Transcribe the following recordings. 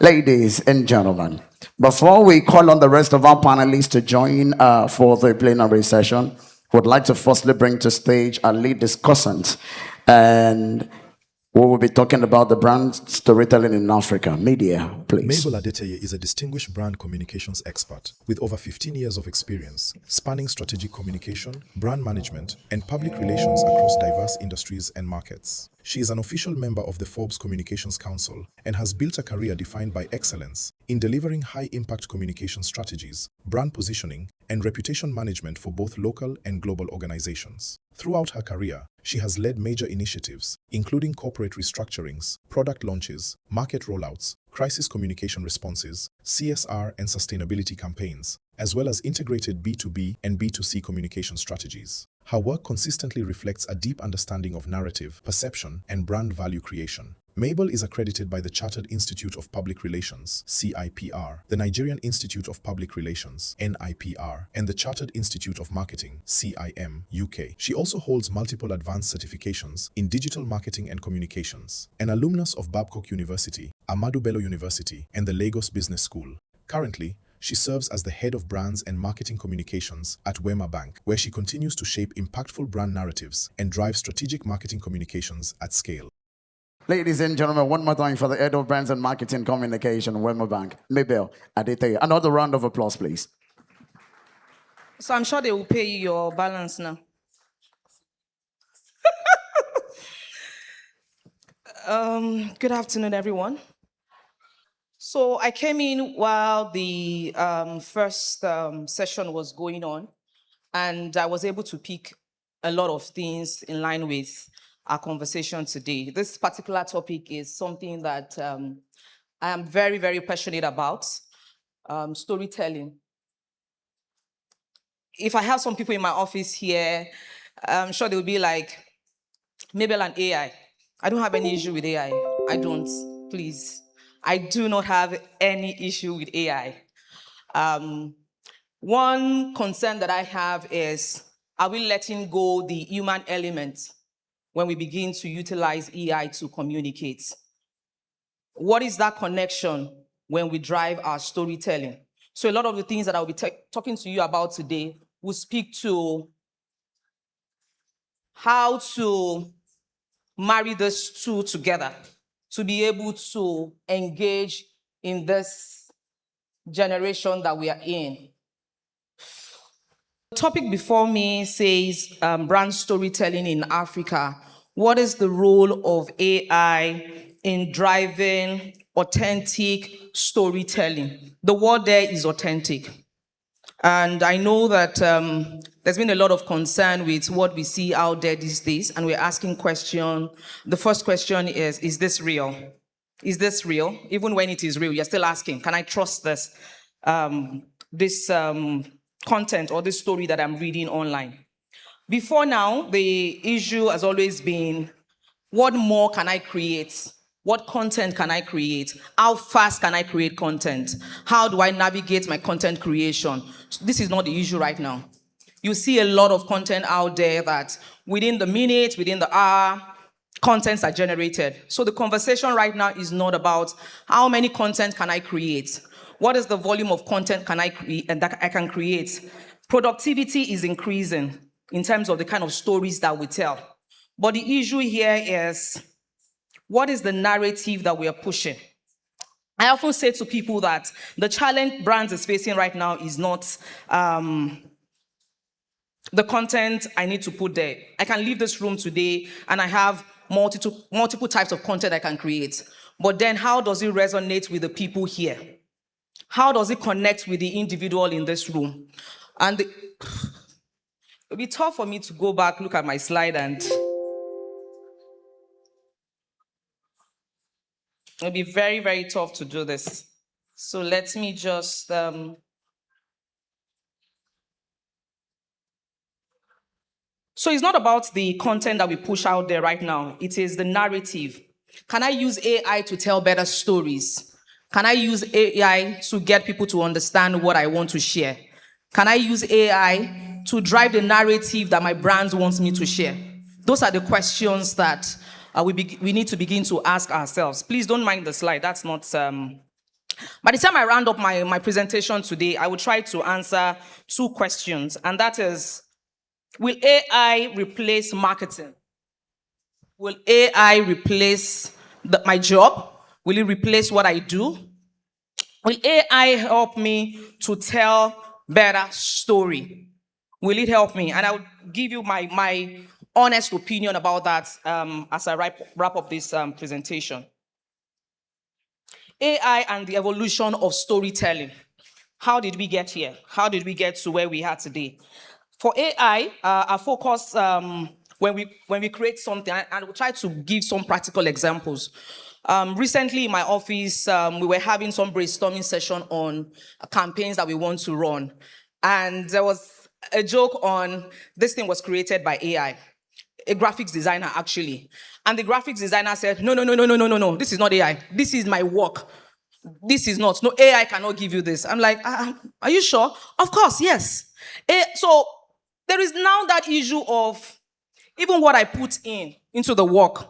Ladies and gentlemen, before we call on the rest of our panelists to join for the plenary session, would like to firstly bring to stage our lead discussant, and we will be talking about the brand storytelling in Africa. Media, please. Mabel Adeteye is a distinguished brand communications expert with over 15 years of experience, spanning strategic communication, brand management, and public relations across diverse industries and markets. She is an official member of the Forbes Communications Council and has built a career defined by excellence in delivering high-impact communication strategies, brand positioning, and reputation management for both local and global organizations. Throughout her career, she has led major initiatives, including corporate restructurings, product launches, market rollouts, crisis communication responses, CSR and sustainability campaigns, as well as integrated B2B and B2C communication strategies. Her work consistently reflects a deep understanding of narrative, perception, and brand value creation. Mabel is accredited by the Chartered Institute of Public Relations, CIPR, the Nigerian Institute of Public Relations, NIPR, and the Chartered Institute of Marketing, CIM UK. She also holds multiple advanced certifications in digital marketing and communications. An alumnus of Babcock University, Ahmadu Bello University, and the Lagos Business School. Currently, she serves as the head of brands and marketing communications at Wema Bank, where she continues to shape impactful brand narratives and drive strategic marketing communications at scale. Ladies and gentlemen, one more time for the head of brands and marketing communication, Wema Bank, Mabel Adeteye. Another round of applause, please. So I'm sure they will pay you your balance now. Good afternoon, everyone. So I came in while the first session was going on, and I was able to pick a lot of things in line with our conversation today. This particular topic is something that I am very, very passionate about, storytelling. If I have some people in my office here, I'm sure they'll be like, Mabel and AI. I don't have any issue with AI. I don't, please. I do not have any issue with AI. One concern that I have is, are we letting go the human element when we begin to utilize AI to communicate? What is that connection when we drive our storytelling? So a lot of the things that I'll be talking to you about today will speak to how to marry those two together to be able to engage in this generation that we are in. The topic before me says brand storytelling in Africa. What is the role of AI in driving authentic storytelling? The word there is authentic. And I know that there's been a lot of concern with what we see out there these days, and we're asking questions. The first question is this real? Is this real? Even when it is real, you're still asking, can I trust this, content or this story that I'm reading online? Before now, the issue has always been, what more can I create? What content can I create? How fast can I create content? How do I navigate my content creation? This is not the issue right now. You see a lot of content out there that within the minute, within the hour, contents are generated. So the conversation right now is not about how many content can I create? What is the volume of content can I create and that I can create? Productivity is increasing in terms of the kind of stories that we tell. But the issue here is, what is the narrative that we are pushing? I often say to people that the challenge brands is facing right now is not the content I need to put there. I can leave this room today and I have multiple types of content I can create. But then how does it resonate with the people here? How does it connect with the individual in this room? And it'll be tough for me to go back, look at my slide, and it'll be very, very tough to do this. So let me just... So it's not about the content that we push out there right now. It is the narrative. Can I use AI to tell better stories? Can I use AI to get people to understand what I want to share? Can I use AI to drive the narrative that my brand wants me to share? Those are the questions that we need to begin to ask ourselves. Please don't mind the slide. That's not By the time I round up my presentation today, I will try to answer 2 questions, and that is, will AI replace marketing? Will AI replace my job? Will it replace what I do? Will AI help me to tell better story? Will it help me? And I will give you my honest opinion about that as I wrap up this presentation. AI and the evolution of storytelling. How did we get here? How did we get to where we are today? For AI, our focus when we create something, and we'll try to give some practical examples. Recently in my office, we were having some brainstorming session on campaigns that we want to run. And there was a joke on this thing was created by AI, a graphics designer actually. And the graphics designer said, no, this is not AI. This is my work. This is not. No, AI cannot give you this. I'm like, are you sure? Of course, yes. So there is now that issue of even what I put into the work,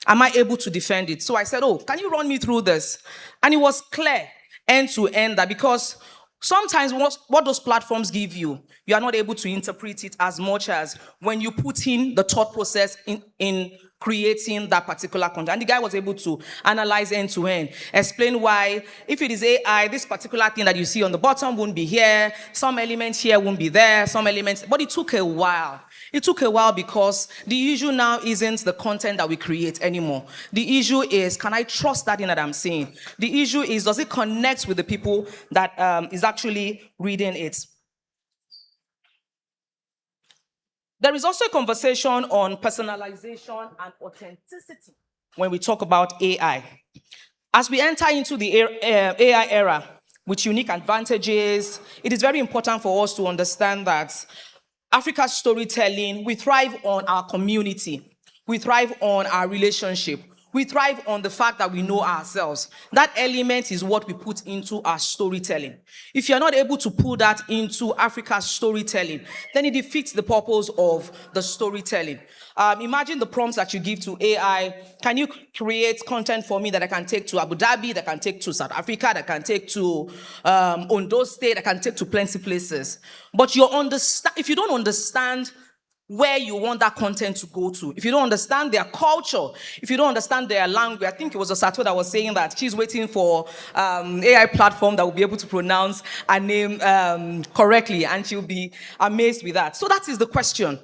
am I able to defend it? So I said, can you run me through this? And it was clear, end to end, that because sometimes what those platforms give you, you are not able to interpret it as much as when you put in the thought process in creating that particular content. And the guy was able to analyze end to end, explain why, if it is AI, this particular thing that you see on the bottom won't be here, some elements here won't be there, some elements, but it took a while. It took a while because the issue now isn't the content that we create anymore. The issue is, can I trust that thing that I'm seeing? The issue is, does it connect with the people that is actually reading it? There is also a conversation on personalization and authenticity when we talk about AI. As we enter into the AI era with unique advantages, it is very important for us to understand that Africa's storytelling, we thrive on our community. We thrive on our relationship. We thrive on the fact that we know ourselves. That element is what we put into our storytelling. If you're not able to put that into Africa's storytelling, then it defeats the purpose of the storytelling. Imagine the prompts that you give to AI. Can you create content for me that I can take to Abu Dhabi, that I can take to South Africa, that I can take to Ondo State, that I can take to plenty places? But if you don't understand where you want that content to go to, if you don't understand their culture, if you don't understand their language, I think it was Osato that was saying that she's waiting for AI platform that will be able to pronounce her name correctly, and she'll be amazed with that. So that is the question.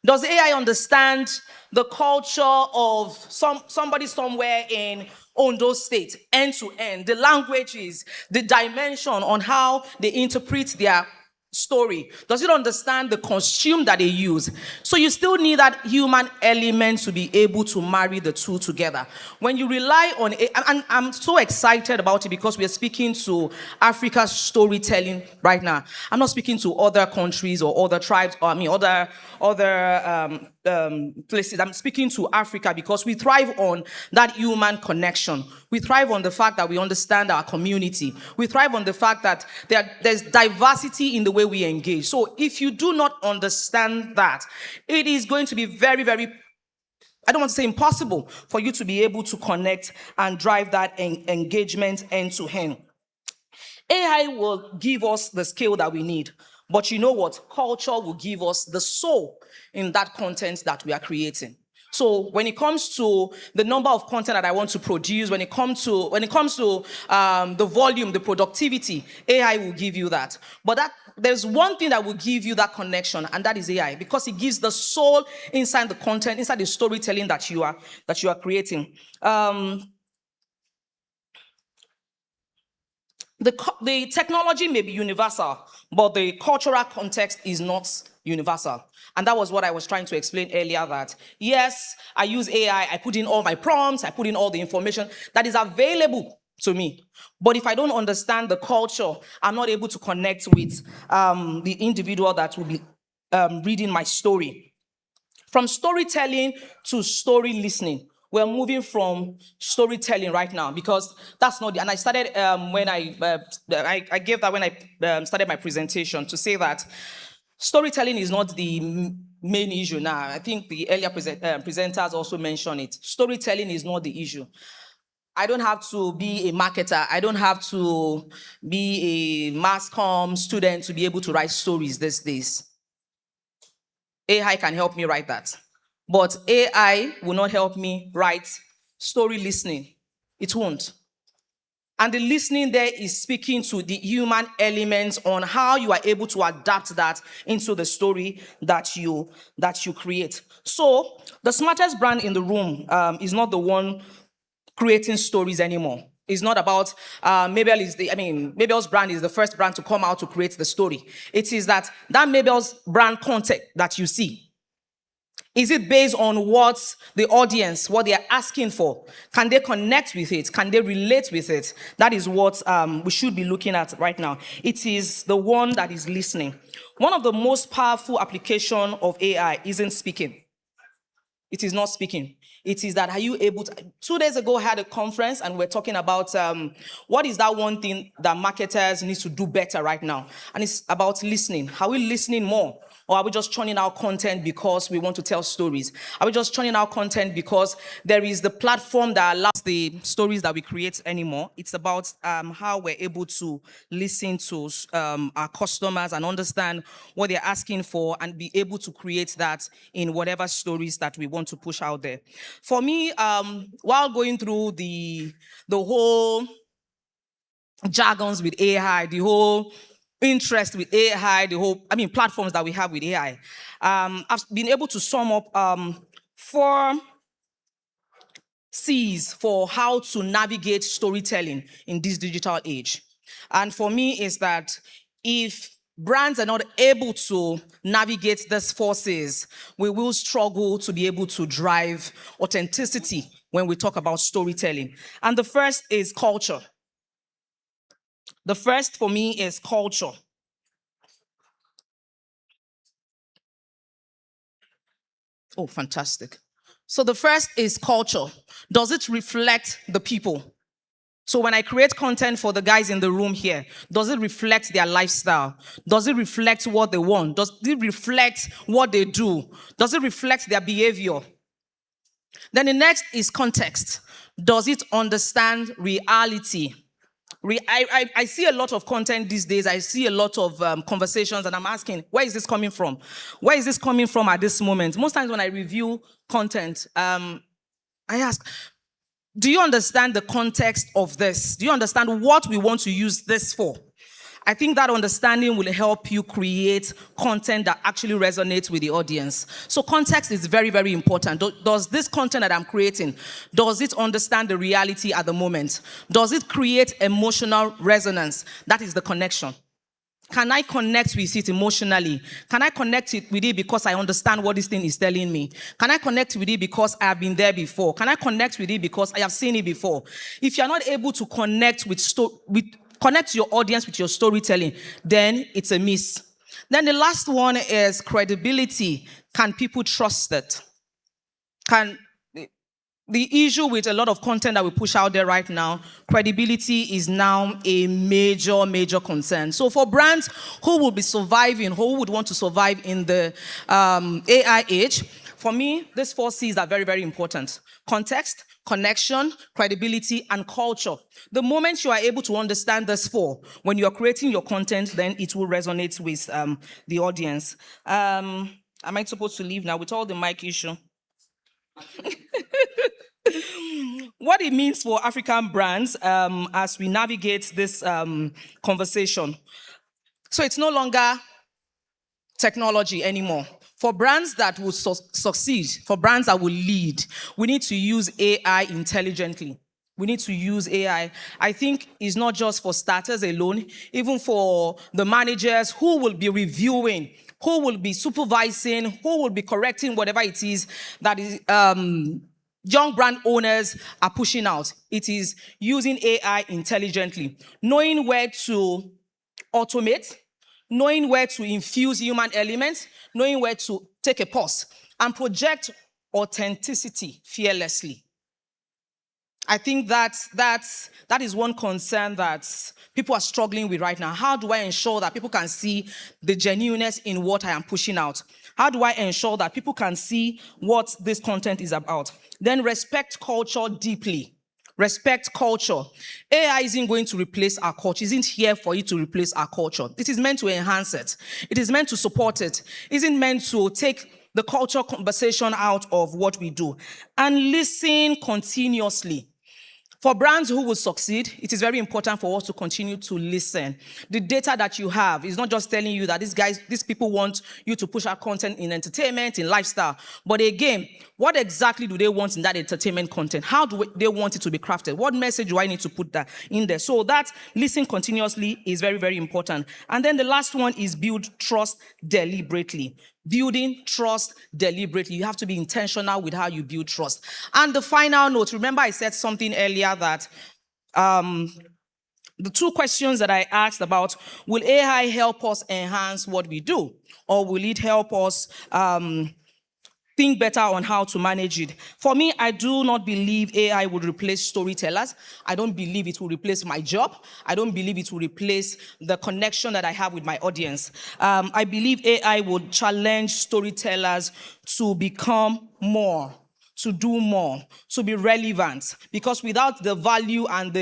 Does AI understand the culture of somebody somewhere in Ondo State, end to end, the languages, the dimension on how they interpret their story? Does it understand the costume that they use? So you still need that human element to be able to marry the two together. When you rely on it, and I'm so excited about it because we are speaking to Africa's storytelling right now. I'm not speaking to other countries or other tribes, or other places. I'm speaking to Africa because we thrive on that human connection. We thrive on the fact that we understand our community. We thrive on the fact that there's diversity in the way we engage. So if you do not understand that, it is going to be very, very, I don't want to say impossible, for you to be able to connect and drive that engagement end to end. AI will give us the skill that we need. But you know what? Culture will give us the soul in that content that we are creating. So when it comes to the number of content that I want to produce, when it comes to the volume, the productivity, AI will give you that. But there's one thing that will give you that connection, and that is AI, because it gives the soul inside the content, inside the storytelling that you are creating. The technology may be universal, but the cultural context is not universal. And that was what I was trying to explain earlier, that yes, I use AI, I put in all my prompts, I put in all the information that is available to me. But if I don't understand the culture, I'm not able to connect with the individual that will be reading my story. From storytelling to story listening. We're moving from storytelling right now, because that's not and I started when I gave that when I started my presentation, to say that storytelling is not the main issue now. I think the earlier presenters also mentioned it. Storytelling is not the issue. I don't have to be a marketer. I don't have to be a mass comm student to be able to write stories these days. AI can help me write that. But AI will not help me write story listening. It won't. And the listening there is speaking to the human elements on how you are able to adapt that into the story that you create. So the smartest brand in the room is not the one creating stories anymore. It's not about Mabel's brand is the first brand to come out to create the story. It is that Mabel's brand content that you see. Is it based on what the audience, what they are asking for? Can they connect with it? Can they relate with it? That is what we should be looking at right now. It is the one that is listening. One of the most powerful applications of AI isn't speaking. It is not speaking. It is that, are you able to... 2 days ago, I had a conference and we're talking about what is that one thing that marketers need to do better right now? And it's about listening. Are we listening more? Or are we just churning out content because we want to tell stories? Are we just churning out content because there is the platform that allows the stories that we create anymore? It's about how we're able to listen to our customers and understand what they're asking for and be able to create that in whatever stories that we want to push out there. For me, while going through the whole jargons with AI, the whole interest with AI, platforms that we have with AI, I've been able to sum up 4 C's for how to navigate storytelling in this digital age. And for me is that if brands are not able to navigate these forces, we will struggle to be able to drive authenticity when we talk about storytelling. And the first is culture. The first for me is culture. Oh, fantastic. So the first is culture. Does it reflect the people? So when I create content for the guys in the room here, does it reflect their lifestyle? Does it reflect what they want? Does it reflect what they do? Does it reflect their behavior? Then the next is context. Does it understand reality? I see a lot of content these days. I see a lot of conversations, and I'm asking, where is this coming from? Where is this coming from at this moment? Most times when I review content, I ask, do you understand the context of this? Do you understand what we want to use this for? I think that understanding will help you create content that actually resonates with the audience. So context is very, very important. Does this content that I'm creating, does it understand the reality at the moment? Does it create emotional resonance? That is the connection. Can I connect with it emotionally? Can I connect with it because I understand what this thing is telling me? Can I connect with it because I have been there before? Can I connect with it because I have seen it before? If you're not able to connect connect your audience with your storytelling, then it's a miss. Then the last one is credibility. Can people trust it? The issue with a lot of content that we push out there right now, credibility is now a major, major concern. So for brands who will be surviving, who would want to survive in the AI age, for me, these 4 C's are very, very important. Context, connection, credibility, and culture. The moment you are able to understand these 4, when you are creating your content, then it will resonate with the audience. Am I supposed to leave now with all the mic issue? What it means for African brands as we navigate this conversation. So it's no longer technology anymore. For brands that will succeed, for brands that will lead, we need to use AI intelligently. We need to use AI. I think it's not just for starters alone, even for the managers who will be reviewing, who will be supervising, who will be correcting whatever it is that is young brand owners are pushing out. It is using AI intelligently, knowing where to automate, knowing where to infuse human elements, knowing where to take a pause and project authenticity fearlessly. I think that is one concern that people are struggling with right now. How do I ensure that people can see the genuineness in what I am pushing out? How do I ensure that people can see what this content is about? Then respect culture deeply. respect culture. AI isn't going to replace our culture. It isn't here for it to replace our culture. It is meant to enhance it. It is meant to support it. It isn't meant to take the culture conversation out of what we do. And listen continuously. For brands who will succeed, it is very important for us to continue to listen. The data that you have is not just telling you that these people want you to push out content in entertainment, in lifestyle. But again, what exactly do they want in that entertainment content? How do they want it to be crafted? What message do I need to put that in there? So that listen continuously is very, very important. And then the last one is build trust deliberately. Building trust deliberately. You have to be intentional with how you build trust. And the final note, remember I said something earlier that the two questions that I asked about, will AI help us enhance what we do? Or will it help us think better on how to manage it? For me, I do not believe AI would replace storytellers. I don't believe it will replace my job. I don't believe it will replace the connection that I have with my audience. I believe AI would challenge storytellers to become more, to do more, to be relevant. Because without the value and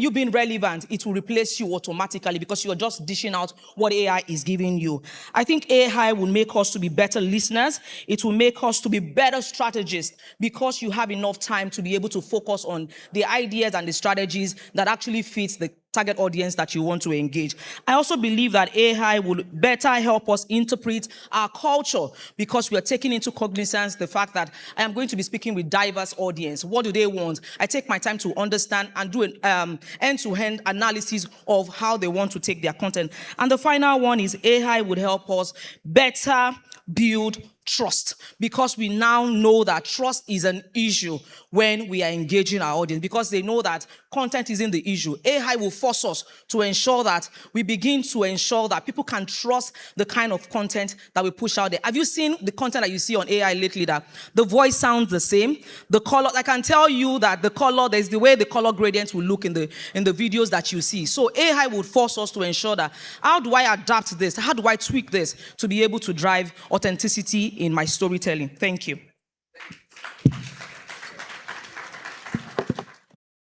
you being relevant, it will replace you automatically because you're just dishing out what AI is giving you. I think AI will make us to be better listeners. It will make us to be better strategists because you have enough time to be able to focus on the ideas and the strategies that actually fits the target audience that you want to engage. I also believe that AI will better help us interpret our culture because we are taking into cognizance the fact that I am going to be speaking with diverse audience. What do they want? I take my time to understand and do an end-to-end analysis of how they want to take their content. And the final one is AI would help us better build trust, because we now know that trust is an issue when we are engaging our audience, because they know that content isn't the issue. AI will force us to ensure that we begin to ensure that people can trust the kind of content that we push out there. Have you seen the content that you see on AI lately that the voice sounds the same? The color, I can tell you that the color, there's the way the color gradient will look in the videos that you see. So AI would force us to ensure that, how do I adapt this? How do I tweak this to be able to drive authenticity in my storytelling? Thank you.